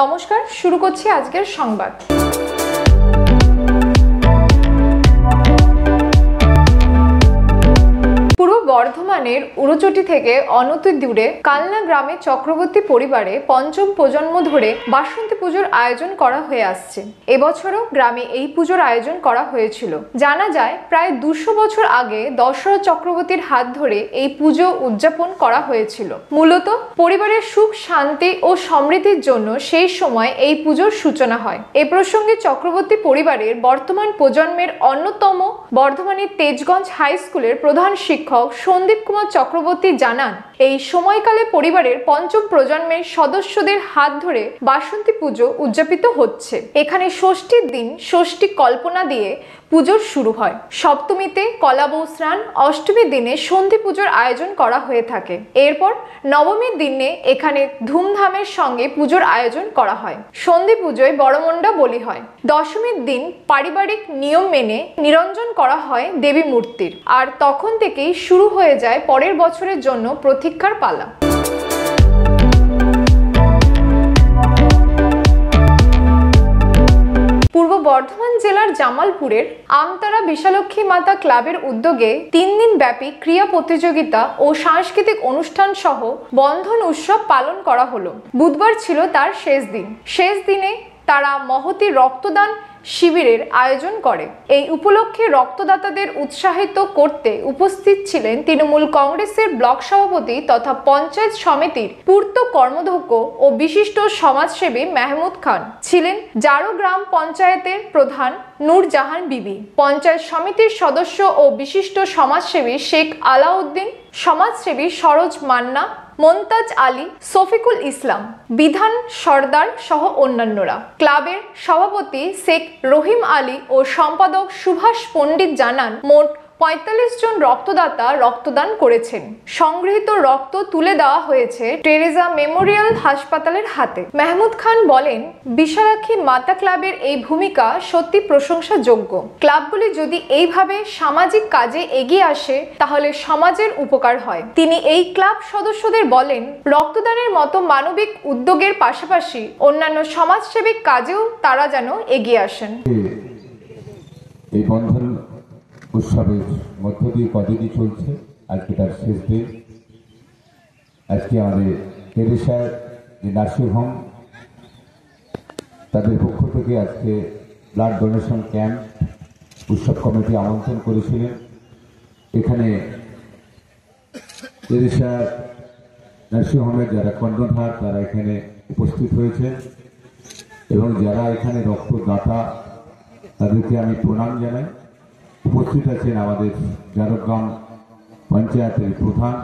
নমস্কার, শুরু করছি আজকের সংবাদ। পূর্ব বর্ধমানের উড়োচটি থেকে অনতি দূরে কালনা গ্রামে চক্রবর্তী পরিবারে পঞ্চম প্রজন্ম ধরে বাসন্তী পুজোর আয়োজন করা হয়ে আসছে। এবছরও গ্রামে এই পুজোর আয়োজন করা হয়েছিল। জানা যায় প্রায় 200 বছর আগে দশরথ চক্রবর্তীর হাত ধরে এই পুজো উদযাপন করা হয়েছিল। মূলত পরিবারের সুখ শান্তি ও সমৃদ্ধির জন্য সেই সময় এই পুজোর সূচনা হয়। এ প্রসঙ্গে চক্রবর্তী পরিবারের বর্তমান প্রজন্মের অন্যতম বর্ধমানের তেজগঞ্জ হাই স্কুলের প্রধান শিক্ষক সন্দীপ কুমার চক্রবর্তী জানান, এই সময়কালে পরিবারের পঞ্চম প্রজন্মের সদস্যদের হাত ধরে বাসন্তী পুজো উদযাপিত হচ্ছে। এখানে ষষ্ঠীর দিন ষষ্ঠী কল্পনা দিয়ে পুজোর শুরু হয়। সপ্তমীতে কলাবউ স্নান, অষ্টমীর দিনে সন্ধি পুজোর আয়োজন করা হয়ে থাকে। এরপর নবমীর দিনে এখানে ধুমধামের সঙ্গে পুজোর আয়োজন করা হয়। সন্ধি পুজোয় বড়মুণ্ডা বলি হয়। দশমীর দিন পারিবারিক নিয়ম মেনে নিরঞ্জন করা হয় দেবী মূর্তির। আর তখন থেকেই শুরু হয়ে যায় পরের বছরের জন্য প্রতীক্ষার পালা। পূর্ব বর্ধমান জেলার জামালপুরের আমতারা বিশালক্ষী মাতা ক্লাবের উদ্যোগে 3 দিন ব্যাপী ক্রীড়া প্রতিযোগিতা ও সাংস্কৃতিক অনুষ্ঠান সহ বন্ধন উৎসব পালন করা হলো। বুধবার ছিল তার শেষ দিন। শেষ দিনে তারা মহতী রক্তদান শিবিরের আয়োজন করে। এই উপলক্ষে রক্তদাতাদের উৎসাহিত করতে উপস্থিত ছিলেন তৃণমূল কংগ্রেসের ব্লক সভাপতি তথা পঞ্চায়েত সমিতির পূর্ত কর্মধ্যক্ষ ও বিশিষ্ট সমাজসেবী মেহমুদ খান, ছিলেন জারো গ্রাম পঞ্চায়েতের প্রধান নূরজাহান বিবি, পঞ্চায়েত সমিতির সদস্য ও বিশিষ্ট সমাজসেবী শেখ আলাউদ্দিন, সমাজসেবী সরোজ মান্না, মমতাজ আলী, শফিকুল ইসলাম, বিধান সর্দার সহ অন্যান্যরা। ক্লাবের সভাপতি শেখ রহিম আলী ও সম্পাদক সুভাষ পণ্ডিত জানান, মোট 45 জন রক্তদাতা রক্তদান করেছেন। সংগৃহীত রক্ত তুলে দেওয়া হয়েছে টেরেজা মেমোরিয়াল হাসপাতালের হাতে। মেহমুদ খান বলেন, বিশালাক্ষী মাতা ক্লাবের এই ভূমিকা সত্যি প্রশংসাযোগ্য। ক্লাবগুলি যদি এইভাবে সামাজিক কাজে এগিয়ে আসে তাহলে সমাজের উপকার হয়। তিনি এই ক্লাব সদস্যদের বলেন, রক্তদানের মতো মানবিক উদ্যোগের পাশাপাশি অন্যান্য সমাজসেবিক কাজেও তারা যেন এগিয়ে আসেন। এই বন্ধন উৎসবের মধ্য দিয়ে কদিনই চলছে, আজকে তার শেষ দিন। আজকে আমাদের টেরেসার যে নার্সিংহোম তাদের পক্ষ থেকে আজকে ব্লাড ডোনেশন ক্যাম্প উৎসব কমিটি আমন্ত্রণ করেছিলেন। এখানে টেরেসার নার্সিংহোমের যারা কর্ণধার তারা এখানে উপস্থিত হয়েছে এবং যারা এখানে রক্তদাতা তাদেরকে আমি প্রণাম জানাই। উপস্থিত আছেন আমাদের জারগ্রাম পঞ্চায়েতের প্রধান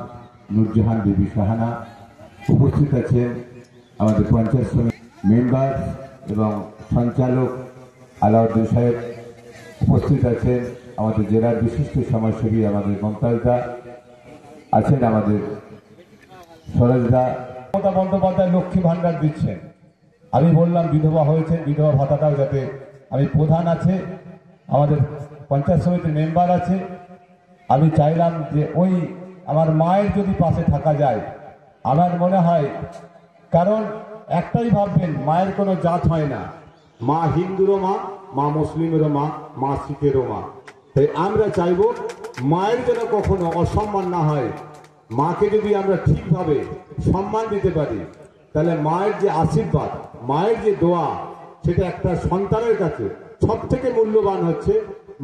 নূরজাহান বিবি শাহানা, উপস্থিত আছেন আমাদের পঞ্চায়েত সমিতির মেম্বার এবং সঞ্চালক আলাউদ্দিন সাহেব, উপস্থিত আছেন আমাদের জেলার বিশিষ্ট সমাজসেবী আমাদের মমতাজদা, আছেন আমাদের সরোজদা। মমতা বন্দ্যোপাধ্যায় লক্ষ্মী ভাণ্ডার দিচ্ছেন। আমি বললাম বিধবা হয়েছেন, বিধবা ভাতাটাও যাতে, আমি প্রধান আছে, আমাদের পঞ্চায়েত সমিতির মেম্বার আছে, আমি চাইলাম যে ওই আমার মায়ের যদি পাশে থাকা যায়, আমার মনে হয়, কারণ একটাই ভাববেন, মায়ের কোনো জাত হয় না, মা হিন্দুরও মা, মা মুসলিমেরও মা, মা শিখেরও মা। তাই আমরা চাইব মায়ের যেন কখনো অসম্মান না হয়। মাকে যদি আমরা ঠিকভাবে সম্মান দিতে পারি তাহলে মায়ের যে আশীর্বাদ, মায়ের যে দোয়া, সেটা একটা সন্তানের কাছে সব থেকে মূল্যবান হচ্ছে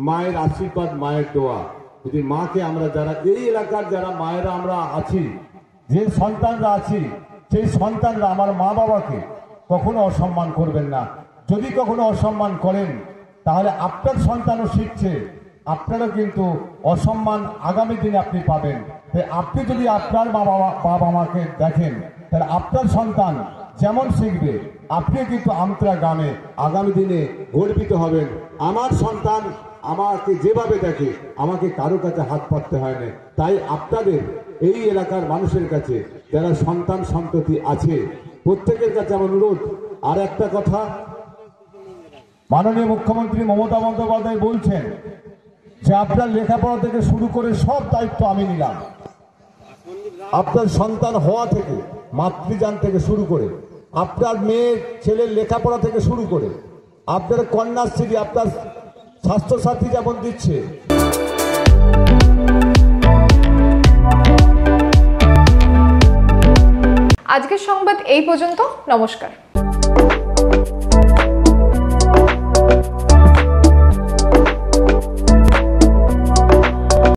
মায়ের আশীর্বাদ, মায়ের দোয়া। যদি মাকে আমরা যারা এই এলাকার যারা মায়েরা আমরা আছি, যে সন্তানরা আছি, সেই সন্তানরা আমার মা বাবাকে কখনো অসম্মান করবেন না। যদি কখনো অসম্মান করেন তাহলে আপনার সন্তানও শিখছে, আপনারও কিন্তু অসম্মান আগামী দিনে আপনি পাবেন। তাই আপনি যদি আপনার বাবা মাকে দেখেন তাহলে আপনার সন্তান যেমন শিখবে, আপনি কিন্তু আমতরা গ্রামে আগামী দিনে গর্বিত হবেন। আমার সন্তান আমাকে যেভাবে দেখে, আমাকে কারো কাছে হাত পাততে হয় না। তাই আপনাদের এই এলাকার মানুষের কাছে যারা সন্তান সন্ততি আছে, প্রত্যেকের কাছে আমার অনুরোধ। আর একটা কথা, মাননীয় মুখ্যমন্ত্রী মমতা বন্দ্যোপাধ্যায় বলছেন যে আপনার লেখাপড়া থেকে শুরু করে সব দায়িত্ব আমি নিলাম। আপনার সন্তান হওয়া থেকে, মাতৃযান থেকে শুরু করে, আপনার মেয়ের ছেলের লেখাপড়া থেকে শুরু করে, আপনার কন্যাশ্রী, আপনার স্বাস্থ্যসাথী যেমন দিচ্ছে। আজকের সংবাদ এই পর্যন্ত। নমস্কার।